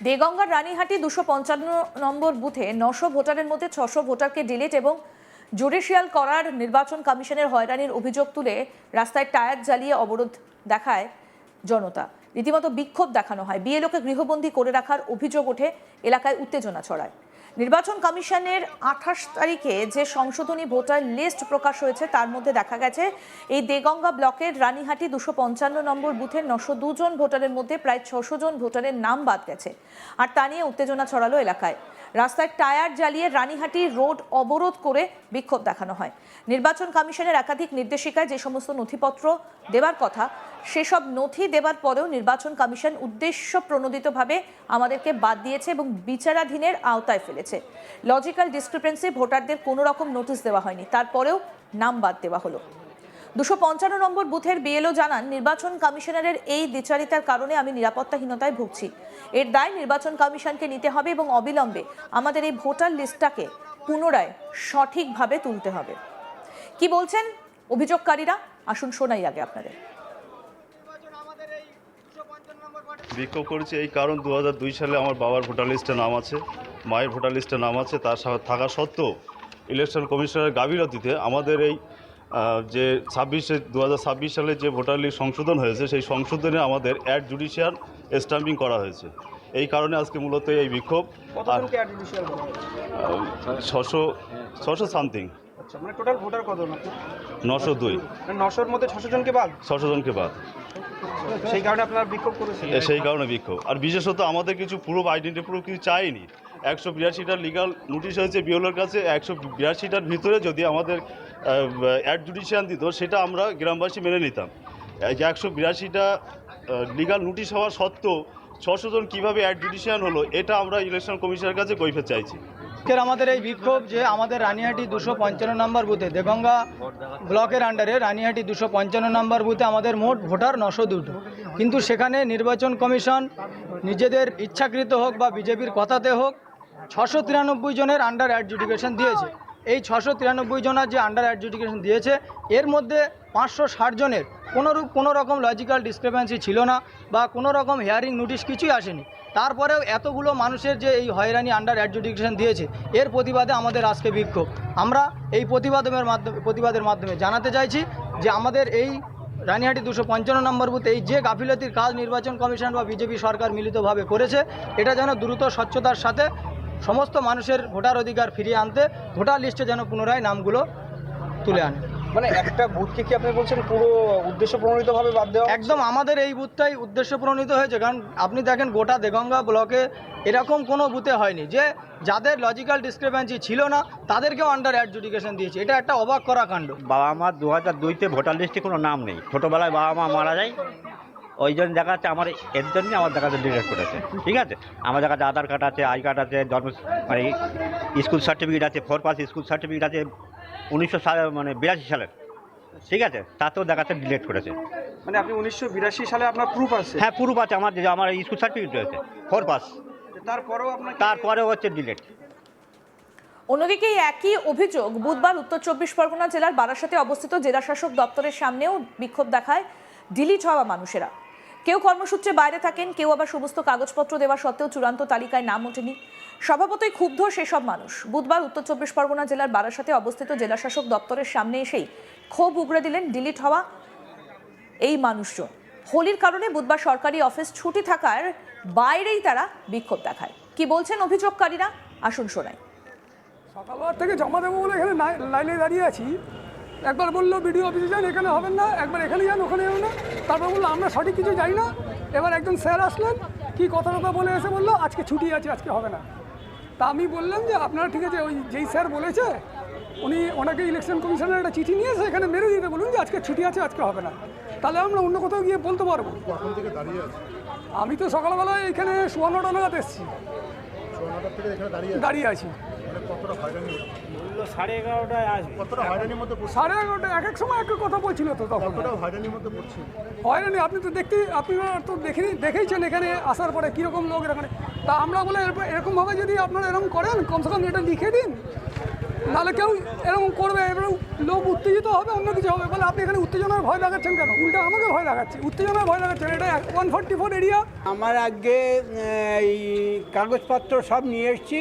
দেগঙ্গার রানীহাটি 255 নম্বর বুথে 900 ভোটারের মধ্যে 600 ভোটারকে ডিলিট এবং জুডিশিয়াল করার নির্বাচন কমিশনের হয়রানির অভিযোগ তুলে রাস্তায় টায়ার জ্বালিয়ে অবরোধ দেখায় জনতা। রীতিমতো বিক্ষোভ দেখানো হয়। বিএলওকে গৃহবন্দী করে রাখার অভিযোগ ওঠে, এলাকায় উত্তেজনা ছড়ায়। নির্বাচন কমিশনের 28 তারিখে যে সংশোধনী ভোটার লিস্ট প্রকাশ হয়েছে তার মধ্যে দেখা গেছে এই দেগঙ্গা ব্লকের রানীহাটি 255 নম্বর বুথের 902 জন ভোটারের মধ্যে প্রায় 600 জন ভোটারের নাম বাদ গেছে। আর তা নিয়ে উত্তেজনা ছড়ালো এলাকায়। রাস্তায় টায়ার জ্বালিয়ে রানীহাটি রোড অবরোধ করে বিক্ষোভ দেখানো হয়। নির্বাচন কমিশনের একাধিক নির্দেশিকায় যে সমস্ত নথিপত্র দেওয়ার কথা সেসব নথি দেওয়ার পরেও নির্বাচন কমিশন উদ্দেশ্য প্রণোদিতভাবে আমাদেরকে বাদ দিয়েছে এবং বিচারাধীনের আওতায় ফেলেছে। লজিক্যাল ডিসক্রিপেন্সি, ভোটারদের কোনো রকম নোটিশ দেওয়া হয়নি, তারপরেও নাম বাদ দেওয়া হলো। 255 নম্বর বুথের বিএলও জানান, নির্বাচন কমিশনারের এই দ্বিচারিতার কারণে আমি নিরাপত্তাহীনতায় ভুগছি। এর দায় নির্বাচন কমিশনকে নিতে হবে এবং অবিলম্বে আমাদের এই ভোটার লিস্টটাকে পুনরায় সঠিকভাবে তুলতে হবে। কি বলছেন অভিযোগকারীরা, আসুন শোনাই আগে আপনাদের। বিক্ষোভ করেছি এই কারণ 2002 সালে আমার বাবার ভোটার লিস্টে নাম আছে, মায়ের ভোটার লিস্টে নাম আছে, তার থাকা সত্ত্বেও ইলেকশন কমিশনের গাফিলতিতে আমাদের এই যে 2026 সালে যে ভোটার লিস্ট সংশোধন হয়েছে সেই সংশোধনে আমাদের অ্যাড জুডিশিয়াল স্ট্যাম্পিং করা হয়েছে। এই কারণে আজকে মূলত এই বিক্ষোভ। 600 সামথিং। মানে টোটাল ভোটার কত? 902। 900-র মধ্যে 600 জনকে বাদ। 600 জনকে বাদ। সেই কারণে আপনারা বিক্ষোভ করেছেন? সেই কারণে বিক্ষোভ। আর বিশেষত আমাদের কিছু প্রুফ, আইডেন্টি প্রুফ কিছু চাইনি। 182টার লিগাল নোটিশ হয়েছে বিওলোর কাছে। 182টার ভিতরে যদি আমাদের অ্যাড জুডিশিয়াল দিত সেটা আমরা গ্রামবাসী মেনে নিতাম। 182টা লিগাল নোটিশ হওয়া সত্ত্বেও 600 জন কীভাবে অ্যাড জুডিশিয়াল হলো, এটা আমরা ইলেকশন কমিশনের কাছে কৈফিয়ত চাইছি। আমাদের এই বিক্ষোভ যে আমাদের রানীহাটি 255 নম্বর বুথে, দেগঙ্গা ব্লকের আন্ডারে রানীহাটি 255 নম্বর বুথে আমাদের মোট ভোটার 902, কিন্তু সেখানে নির্বাচন কমিশন নিজেদের ইচ্ছাকৃত হোক বা বিজেপির কথাতে হোক 693 জনের আন্ডার অ্যাডজুডিকেশন দিয়েছে। এই 693 জনের যে আন্ডার অ্যাডজুডিকেশন দিয়েছে এর মধ্যে 560 জনের কোনো রকম লজিক্যাল ডিসক্রিপেন্সি ছিল না বা কোনো রকম হিয়ারিং নোটিশ কিছুই আসেনি। তারপরেও এতগুলো মানুষের যে এই হয়রানি আন্ডার অ্যাডজুডিকেশন দিয়েছে এর প্রতিবাদে আমাদের আজকে বিক্ষোভ। আমরা এই প্রতিবাদের মাধ্যমে জানাতে চাইছি যে আমাদের এই রানীহাটি 255 নম্বর বুথে এই যে গাফিলতির কাজ নির্বাচন কমিশন বা বিজেপি সরকার মিলিতভাবে করেছে, এটা যেন দ্রুত স্বচ্ছতার সাথে সমস্ত মানুষের ভোটার অধিকার ফিরিয়ে আনতে ভোটার লিস্টে যেন পুনরায় নামগুলো তুলে আনে। মানে একটা বুথকে কি আপনি বলছেন পুরো উদ্দেশ্য প্রণোদিতভাবে বাদ দেওয়া? একদম, আমাদের এই বুথটাই উদ্দেশ্য প্রণোদিত হয়েছে। কারণ আপনি দেখেন গোটা দেগঙ্গা ব্লকে এরকম কোনো বুথে হয়নি যে যাদের লজিক্যাল ডিসক্রিপেন্সি ছিল না তাদেরকেও আন্ডার অ্যাডজুডিকেশন দিয়েছে। এটা একটা অবাক করা কাণ্ড। বাবা মা 2002-তে ভোটার লিস্টে কোনো নাম নেই। ছোটোবেলায় বাবা মা মারা যায়, ওই জন্য দেখা যাচ্ছে আমার এর জন্যই আমার দেখা যাচ্ছে ডিলিট করেছে। ঠিক আছে, আমার দেখা যাচ্ছে আধার কার্ড আছে, আই কার্ড আছে, জন্ম মানে স্কুল সার্টিফিকেট আছে, 4 পাস স্কুল সার্টিফিকেট আছে 1982 সালের। ঠিক আছে, তাতেও দেখা যাচ্ছে ডিলিট করেছে। মানে আপনি 1982 সালে আপনার প্রুফ আছে? হ্যাঁ, প্রুফ আছে আমার, যে আমার স্কুল সার্টিফিকেট রয়েছে 4 পাস। তারপরেও হচ্ছে ডিলিট। অন্যদিকে একই অভিযোগ বুধবার উত্তর 24 পরগনা জেলার বারাসাতে অবস্থিত জেলাশাসক দপ্তরের সামনেও বিক্ষোভ দেখায় ডিলিট হওয়া মানুষেরা। কেউ কর্মসূত্রে বাইরে থাকেন, কেউ আবার সমস্ত কাগজপত্র দেওয়া সত্ত্বেও চূড়ান্ত তালিকায় নাম ওঠেনি। স্বভাবতই ক্ষুব্ধ সেসব মানুষ বুধবার উত্তর 24 পরগনা জেলার বারাসাতে অবস্থিত জেলাশাসক দপ্তরের সামনে এসেই ক্ষোভ উগড়ে দিলেন ডিলিট হওয়া এই মানুষজন। হোলির কারণে বুধবার সরকারি অফিস ছুটি থাকার বাইরেই তারা বিক্ষোভ দেখায়। কি বলছেন অভিযোগকারীরা, আসুন শোনাই। সকালবেলা থেকে জমা দেবো বলে এখানে লাইনে দাঁড়িয়ে আছি। একবার বললো বিডিও অফিসে যান, এখানে হবেন না, একবার এখানে যান, ওখানে যাবেন না। তারপর বললো আমরা সঠিক কিছু জানি না। এবার একজন স্যার আসলেন, কি কথা বলে এসে বললো আজকে ছুটি আছে, আজকে হবে না। তা আমি বললাম যে আপনারা ঠিক আছে, ওই যেই স্যার বলেছে ওনাকে ইলেকশন কমিশনের একটা চিঠি নিয়ে এসে এখানে মেরে দিতে বলুন যে আজকে ছুটি আছে, আজকে হবে না। তাহলে আমরা অন্য কোথাও গিয়ে বলতে পারবো। আমি তো সকালবেলা এখানে 54টা নাগাদ এসেছি, দাঁড়িয়ে আছি। 11:30 এক এক সময় এক কথা বলছিল তো তখন। হয়রানি আপনি তো আপনারা তো দেখেইছেন এখানে আসার পরে কীরকম লোক এখানে। তা আমরা বলে এরকমভাবে যদি আপনারা এরকম করেন কমসে কম এটা লিখে দিন নাহলে কেউ এরকম করবে, এবার লোক উত্তেজিত হবে, অন্য কিছু হবে। বলে আপনি এখানে উত্তেজনার ভয় দেখাচ্ছেন কেন? উল্টা আমাকে ভয় দেখাচ্ছে, উত্তেজনার ভয় দেখাচ্ছেন। এটা 144 এরিয়া। আমার আজকে এই কাগজপত্র সব নিয়ে এসেছি,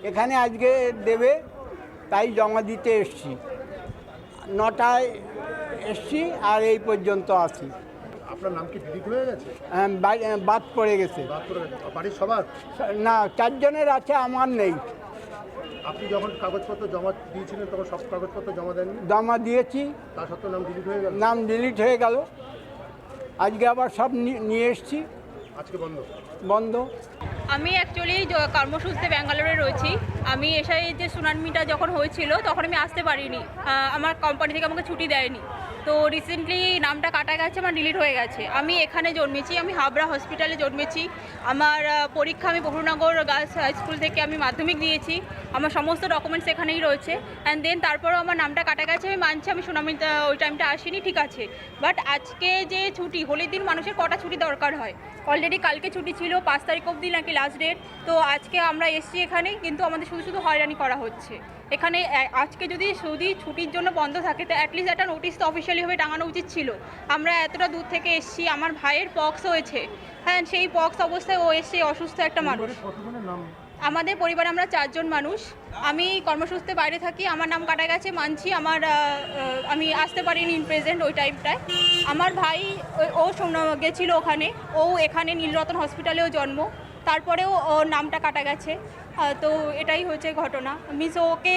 এখানে আজকে দেবে, তাই জমা দিতে এসেছি। 9টায় এসেছি আর এই পর্যন্ত আছি। আপনার নাম কি ডিলিট হয়ে গেছে? বাদ পড়ে গেছে। বাড়ির সবার? না, 4 জনের আছে, আমার নেই। আপনি যখন কাগজপত্র জমা দিয়েছিলেন তখন সব কাগজপত্র জমা দেননি? জমা দিয়েছি, তা সত্ত্বেও নাম ডিলিট হয়ে গেল? নাম ডিলিট হয়ে গেল। আজকে আবার সব নিয়ে এসেছি, আজকে বন্ধ? বন্ধ। আমি অ্যাকচুয়ালি কর্মসূচিতে ব্যাঙ্গালোরে রয়েছি। আমি এসে যে সুনামিটা যখন হয়েছিল তখন আমি আসতে পারিনি, আমার কোম্পানি থেকে আমাকে ছুটি দেয়নি। তো রিসেন্টলি নামটা কাটা গেছে, আমার ডিলিট হয়ে গেছে। আমি এখানে জন্মেছি, আমি হাবড়া হসপিটালে জন্মেছি। আমার পরীক্ষা আমি বহুনগর গার্লস হাই স্কুল থেকে আমি মাধ্যমিক দিয়েছি। আমার সমস্ত ডকুমেন্টস এখানেই রয়েছে। অ্যান্ড দেন তারপরেও আমার নামটা কাটা গেছে। আমি মানছি আমি সুনামিটা ওই টাইমটা আসিনি, ঠিক আছে। বাট আজকে যে ছুটি, হোলির দিন মানুষের কটা ছুটি দরকার হয়? অলরেডি কালকে ছুটি ছিল, 5 তারিখ অবধি নাকি লাস্ট ডেট। তো আজকে আমরা এসছি এখানে, কিন্তু আমাদের শুধু শুধু হয়রানি করা হচ্ছে এখানে। আজকে যদি ছুটির জন্য বন্ধ থাকে তো অ্যাটলিস্ট একটা নোটিশ তো অফিসিয়ালিভাবে টাঙানো উচিত ছিল। আমরা এতটা দূর থেকে এসছি, আমার ভাইয়ের পক্স হয়েছে, হ্যাঁ, সেই পক্স অবস্থায় ও এসছে, অসুস্থ একটা মানুষ। কতজনের নাম? আমাদের পরিবারে আমরা 4 জন মানুষ। আমি কর্মসূচিতে বাইরে থাকি, আমার নাম কাটা গেছে মানছি। আমি আসতে পারিনি ইন প্রেজেন্ট ওই টাইমটায়। আমার ভাই ও গেছিলো ওখানে, ও এখানে নীলরতন হসপিটালেও জন্ম, তারপরেও ওর নামটা কাটা গেছে। তো এটাই হয়েছে ঘটনা। মিস ওকে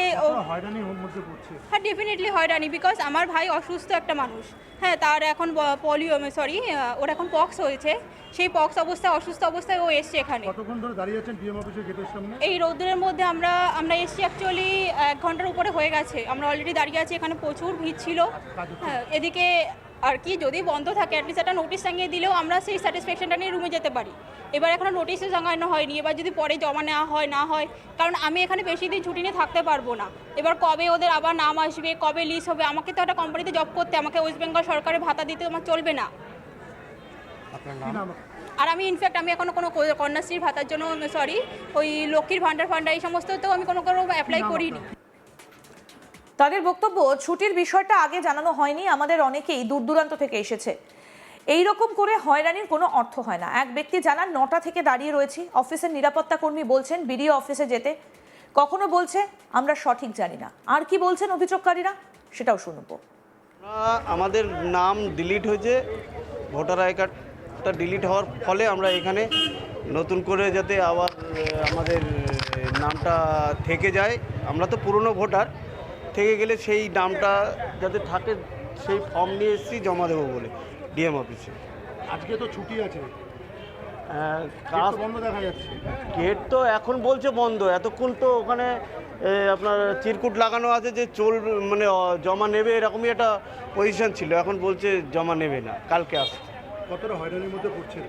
হয়রানির মধ্যে পড়ছে? হ্যাঁ, ডেফিনেটলি হয়রানি, বিকজ আমার ভাই অসুস্থ একটা মানুষ, হ্যাঁ, তার এখন ওর এখন পক্স হয়েছে। সেই পক্স অবস্থায়, অসুস্থ অবস্থায় ও এসছে এখানে। কতক্ষণ ধরে দাঁড়িয়ে আছেন ডিএম অফিসের গেটের সামনে? এই রৌদ্রের মধ্যে আমরা এসছি অ্যাকচুয়ালি 1 ঘন্টার উপরে হয়ে গেছে। আমরা অলরেডি দাঁড়িয়ে আছি, এখানে প্রচুর ভিড় ছিল। হ্যাঁ, এদিকে আর কি, যদি বন্ধ থাকে অ্যাটলিস্ট একটা নোটিশ টাঙিয়ে দিলেও আমরা সেই স্যাটিসফ্যাকশনটা নিয়ে রুমে যেতে পারি। এবার এখনও নোটিশও টাঙানো হয়নি। এবার যদি পরে জমা নেওয়া হয় না হয়, কারণ আমি এখানে বেশি দিন ছুটি নিয়ে থাকতে পারবো না। এবার কবে ওদের আবার নাম আসবে, কবে লিস্ট হবে, আমাকে তো একটা কোম্পানিতে জব করতে, আমাকে ওয়েস্ট বেঙ্গল সরকারের ভাতা দিতে আমার চলবে না। আর আমি ইনফ্যাক্ট আমি এখনও কোনো কন্যাশ্রীর ভাতার জন্য ওই লক্ষ্মীর ভাণ্ডার এই সমস্ততেও আমি কোনো অ্যাপ্লাই করিনি। তাদের বক্তব্য, ছুটির বিষয়টা আগে জানানো হয়নি, আমাদের অনেকেই দূর দূরান্ত থেকে এসেছে, এই রকম করে হয়রানির কোনো অর্থ হয় না। এক ব্যক্তি জানান 9টা থেকে দাঁড়িয়ে রয়েছি, অফিসের নিরাপত্তা কর্মী বলছেন বিডিও অফিসে যেতে, কখনো বলছে আমরা সঠিক জানি না। আর কি বলছেন অভিযোগকারীরা সেটাও শুনবো। আমাদের নাম ডিলিট হয়েছে, ভোটার আই কার্ডটা ডিলিট হওয়ার ফলে আমরা এখানে নতুন করে যাতে আবার আমাদের নামটা থেকে যায়, আমরা তো পুরনো ভোটার, থেকে গেলে সেই নামটা যাতে থাকে সেই ফর্ম নিয়ে এসেছি জমা দেবো বলে ডিএম অফিসে। আজকে তো ছুটি আছে, কাজ বন্ধ দেখা যাচ্ছে। গেট তো এখন বলছে বন্ধ, এতক্ষণ তো ওখানে আপনার চিরকুট লাগানো আছে যে মানে জমা নেবে, এরকমই একটা পজিশন ছিল। এখন বলছে জমা নেবে না, কালকে আসছে। কতটা হয়রানির মধ্যে পড়ছে?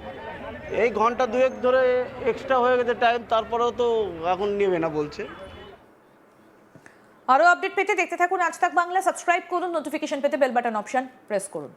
এই ঘন্টা 2-1 ধরে এক্সট্রা হয়ে গেছে টাইম, তারপরেও তো এখন নেবে না বলছে। আরও আপডেট পেতে দেখতে থাকুন আজ তাক বাংলা, সাবস্ক্রাইব করুন, নোটিফিকেশন পেতে বেল বাটন অপশন প্রেস করুন।